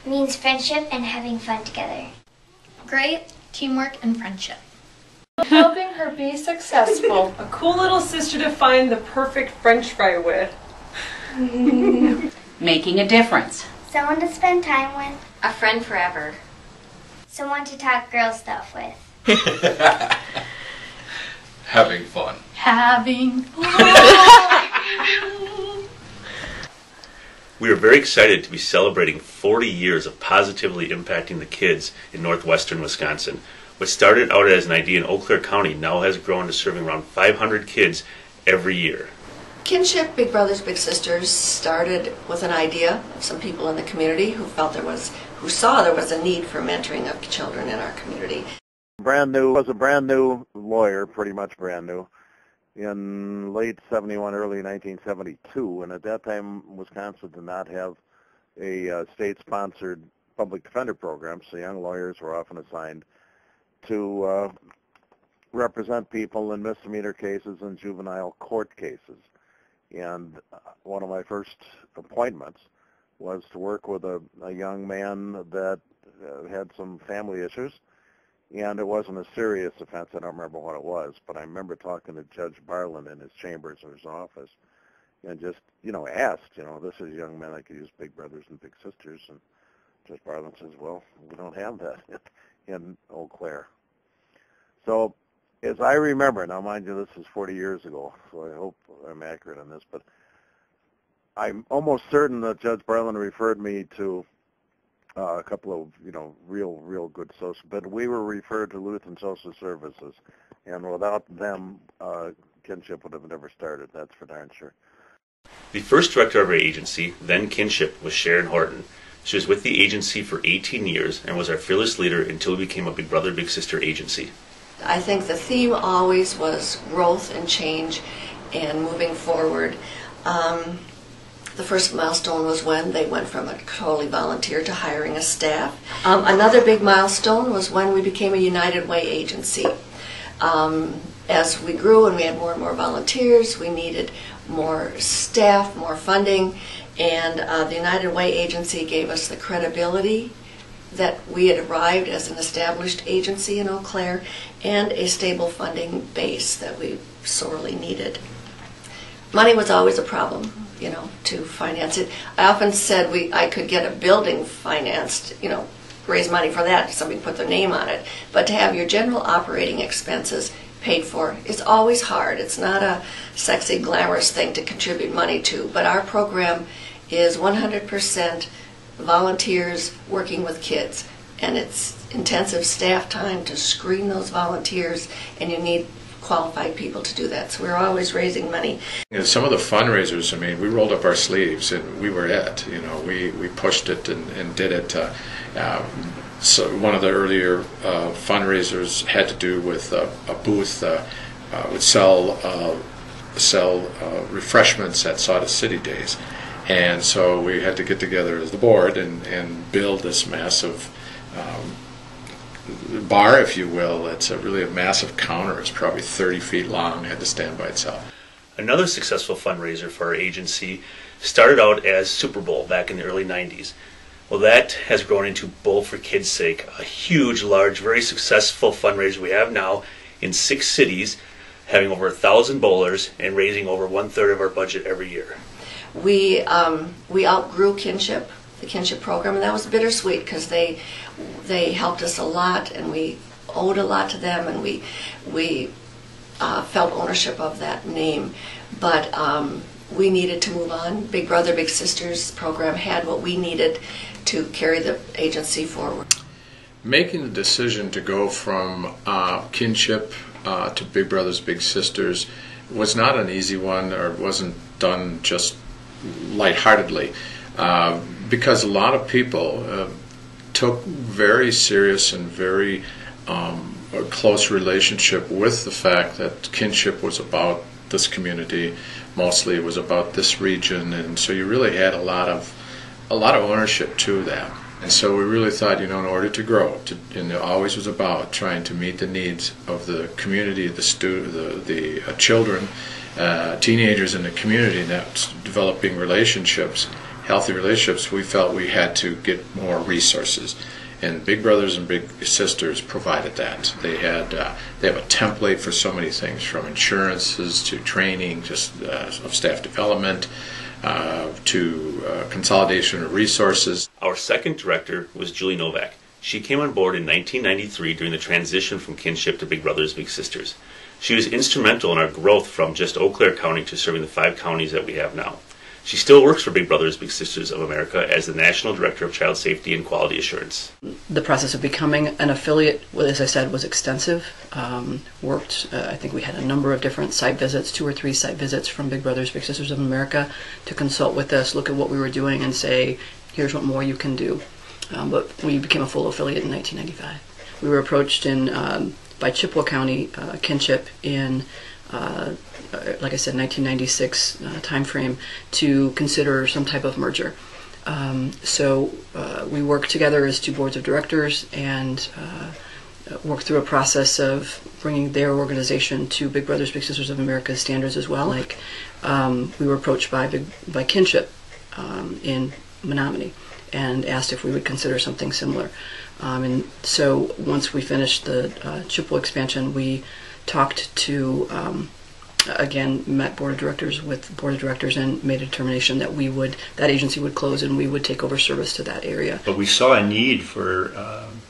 means friendship and having fun together. Great teamwork and friendship. Helping her be successful. A cool little sister to find the perfect French fry with. Making a difference. Someone to spend time with. A friend forever. Someone to talk girl stuff with. Having fun. Having fun. We are very excited to be celebrating 40 years of positively impacting the kids in Northwestern Wisconsin. What started out as an idea in Eau Claire County now has grown to serving around 500 kids every year. Kinship Big Brothers Big Sisters started with an idea of some people in the community who saw there was a need for mentoring of children in our community. Was a brand new lawyer, pretty much brand new, in late 71, early 1972, and at that time Wisconsin did not have a state-sponsored public defender program, so young lawyers were often assigned to represent people in misdemeanor cases and juvenile court cases. And one of my first appointments was to work with a young man that had some family issues, and it wasn't a serious offense. I don't remember what it was, but I remember talking to Judge Barlin in his chambers or his office and just, asked, this is a young man that could use big brothers and big sisters. And Judge Barlin says, well, we don't have that in Eau Claire. So as I remember, now mind you, this is 40 years ago, so I hope I'm accurate on this, but I'm almost certain that Judge Barlin referred me to a couple of, real good social, but we were referred to Lutheran Social Services, and without them, Kinship would have never started, that's for darn sure. The first director of our agency, then Kinship, was Sharon Horton. She was with the agency for 18 years and was our fearless leader until we became a Big Brother Big Sister agency. I think the theme always was growth and change and moving forward. The first milestone was when they went from a totally volunteer to hiring a staff. Another big milestone was when we became a United Way agency. As we grew and we had more and more volunteers, we needed more staff, more funding, and the United Way agency gave us the credibility that we had arrived as an established agency in Eau Claire and a stable funding base that we sorely needed. Money was always a problem, to finance it. I often said I could get a building financed, raise money for that, somebody put their name on it, but to have your general operating expenses paid for is always hard. It's not a sexy, glamorous thing to contribute money to, but our program is 100% volunteers working with kids, and it's intensive staff time to screen those volunteers, and you need qualified people to do that. So we're always raising money. Some of the fundraisers, we rolled up our sleeves and we were it. We pushed it and did it. So one of the earlier fundraisers had to do with a booth would sell refreshments at Sawdust City Days. And so we had to get together as the board and build this massive bar, if you will. It's really a massive counter. It's probably 30 feet long. It had to stand by itself. Another successful fundraiser for our agency started out as Super Bowl back in the early 90s. Well, that has grown into Bowl for Kids' Sake, a huge, large, very successful fundraiser we have now in 6 cities, having over 1,000 bowlers and raising over 1/3 of our budget every year. We outgrew Kinship, the Kinship program, and that was bittersweet because they helped us a lot, and we owed a lot to them, and we felt ownership of that name. But we needed to move on. Big Brother Big Sisters program had what we needed to carry the agency forward. Making the decision to go from Kinship to Big Brothers Big Sisters was not an easy one, or it wasn't done just lightheartedly, because a lot of people took very serious and very close relationship with the fact that Kinship was about this community. Mostly it was about this region, and so you really had a lot of ownership to that. And so we really thought, in order to grow, and it always was about trying to meet the needs of the community, the children, teenagers in the community, and that's developing relationships healthy relationships, we felt we had to get more resources. And Big Brothers and Big Sisters provided that. They have a template for so many things, from insurances to training, just of staff development, to consolidation of resources. Our second director was Julie Novak. She came on board in 1993 during the transition from kinship to Big Brothers Big Sisters. She was instrumental in our growth from just Eau Claire County to serving the 5 counties that we have now. She still works for Big Brothers Big Sisters of America as the National Director of Child Safety and Quality Assurance. The process of becoming an affiliate, as I said, was extensive. I think we had a number of different site visits, 2 or 3 site visits from Big Brothers Big Sisters of America to consult with us, look at what we were doing and say, here's what more you can do. But we became a full affiliate in 1995. We were approached by Chippewa County Kinship in like I said, 1996 timeframe to consider some type of merger. So we worked together as 2 boards of directors and worked through a process of bringing their organization to Big Brothers Big Sisters of America's standards as well. Like we were approached by Kinship in Menominee and asked if we would consider something similar. And so once we finished the Chippewa expansion, we talked to again, met board of directors and made a determination that that agency would close and we would take over service to that area. But we saw a need for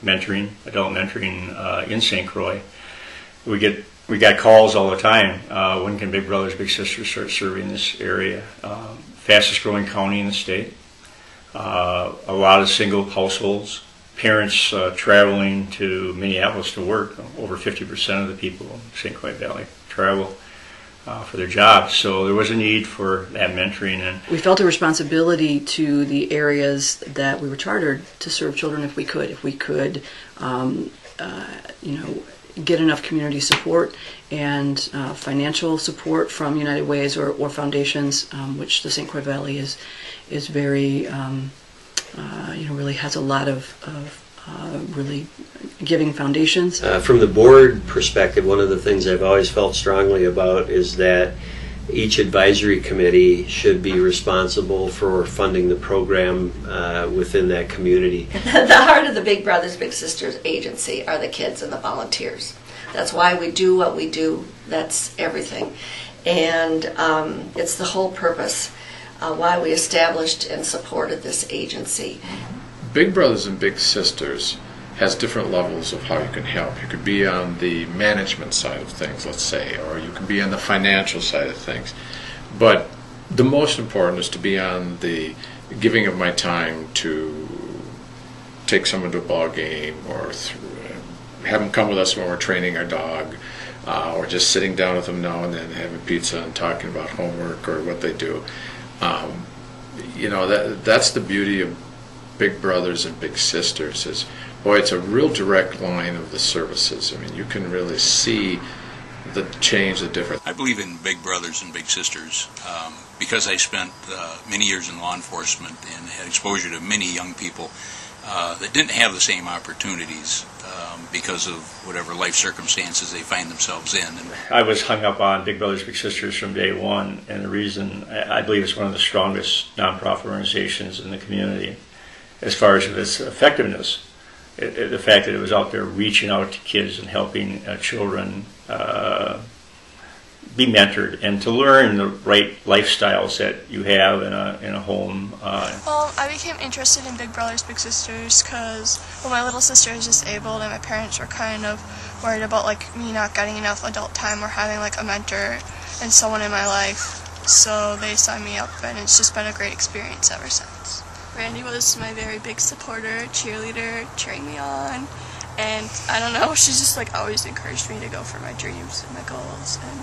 mentoring, adult mentoring in St. Croix. We got calls all the time. When can Big Brothers Big Sisters start serving this area? Fastest growing county in the state. A lot of single households. Parents traveling to Minneapolis to work. Over 50% of the people in St. Croix Valley travel for their jobs, so there was a need for that mentoring. And we felt a responsibility to the areas that we were chartered to serve children if we could, get enough community support and financial support from United Ways or foundations, which the St. Croix Valley is very, really has a lot of really giving foundations. From the board perspective, one of the things I've always felt strongly about is that each advisory committee should be responsible for funding the program within that community. The heart of the Big Brothers Big Sisters agency are the kids and the volunteers. That's why we do what we do. That's everything. And it's the whole purpose why we established and supported this agency. Big Brothers and Big Sisters has different levels of how you can help. You could be on the management side of things, let's say, or you could be on the financial side of things. But the most important is to be on the giving of my time to take someone to a ball game or have them come with us when we're training our dog, or just sitting down with them now and then having pizza and talking about homework or what they do. That's the beauty of Big Brothers and Big Sisters is, boy, it's a real direct line of the services. I mean, you can really see the change, the difference. I believe in Big Brothers and Big Sisters because I spent many years in law enforcement and had exposure to many young people that didn't have the same opportunities because of whatever life circumstances they find themselves in. And I was hung up on Big Brothers Big Sisters from day one, and the reason I believe it's one of the strongest nonprofit organizations in the community as far as its effectiveness. The fact that it was out there reaching out to kids and helping children be mentored and to learn the right lifestyles that you have in a home. Well, I became interested in Big Brothers Big Sisters because my little sister is disabled and my parents were kind of worried about me not getting enough adult time or having a mentor and someone in my life. So they signed me up and it's just been a great experience ever since. Randy was my very big supporter, cheerleader, cheering me on, and I don't know, she's just always encouraged me to go for my dreams and my goals, and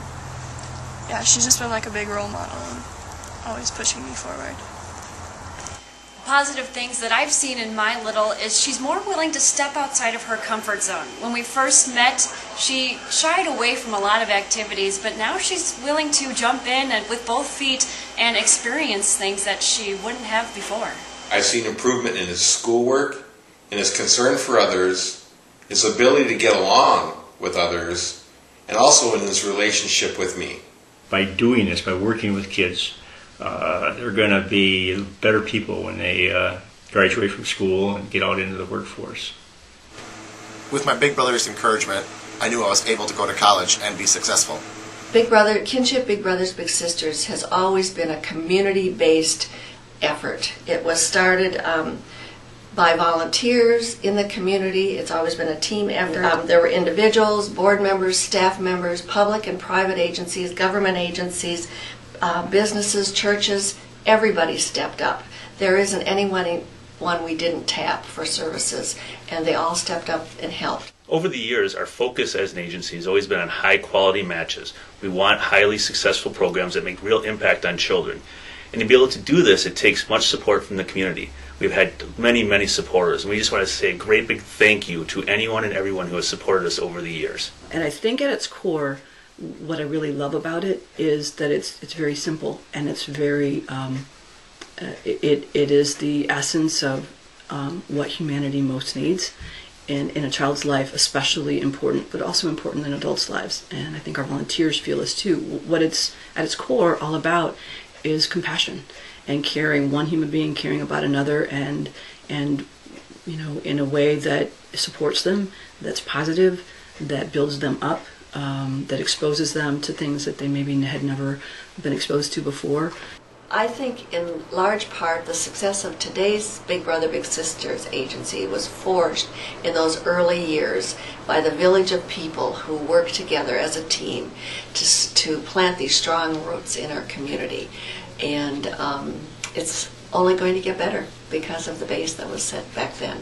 yeah, she's just been a big role model and always pushing me forward. Positive things that I've seen in my little is she's more willing to step outside of her comfort zone. When we first met, she shied away from a lot of activities, but now she's willing to jump in and with both feet and experience things that she wouldn't have before. I've seen improvement in his schoolwork, in his concern for others, his ability to get along with others, and also in his relationship with me. By doing this, by working with kids, They're going to be better people when they graduate from school and get out into the workforce. With my big brother's encouragement, I knew I was able to go to college and be successful. Kinship Big Brothers Big Sisters has always been a community-based effort. It was started by volunteers in the community. It's always been a team effort. There were individuals, board members, staff members, public and private agencies, government agencies, businesses, churches. Everybody stepped up. There isn't anyone we didn't tap for services, and they all stepped up and helped. Over the years, our focus as an agency has always been on high-quality matches. We want highly successful programs that make real impact on children. And to be able to do this, it takes much support from the community. We've had many, many supporters, and we just want to say a great big thank you to anyone and everyone who has supported us over the years. And I think at its core, what I really love about it is that it's very simple, and it's very, it is the essence of what humanity most needs. In a child's life, especially important, but also important in adults' lives. And I think our volunteers feel this too. What it's at its core all about is compassion and caring, one human being caring about another, and you know, in a way that supports them, that's positive, that builds them up, that exposes them to things that they maybe had never been exposed to before. I think in large part the success of today's Big Brother Big Sisters agency was forged in those early years by the village of people who worked together as a team to plant these strong roots in our community. And it's only going to get better because of the base that was set back then.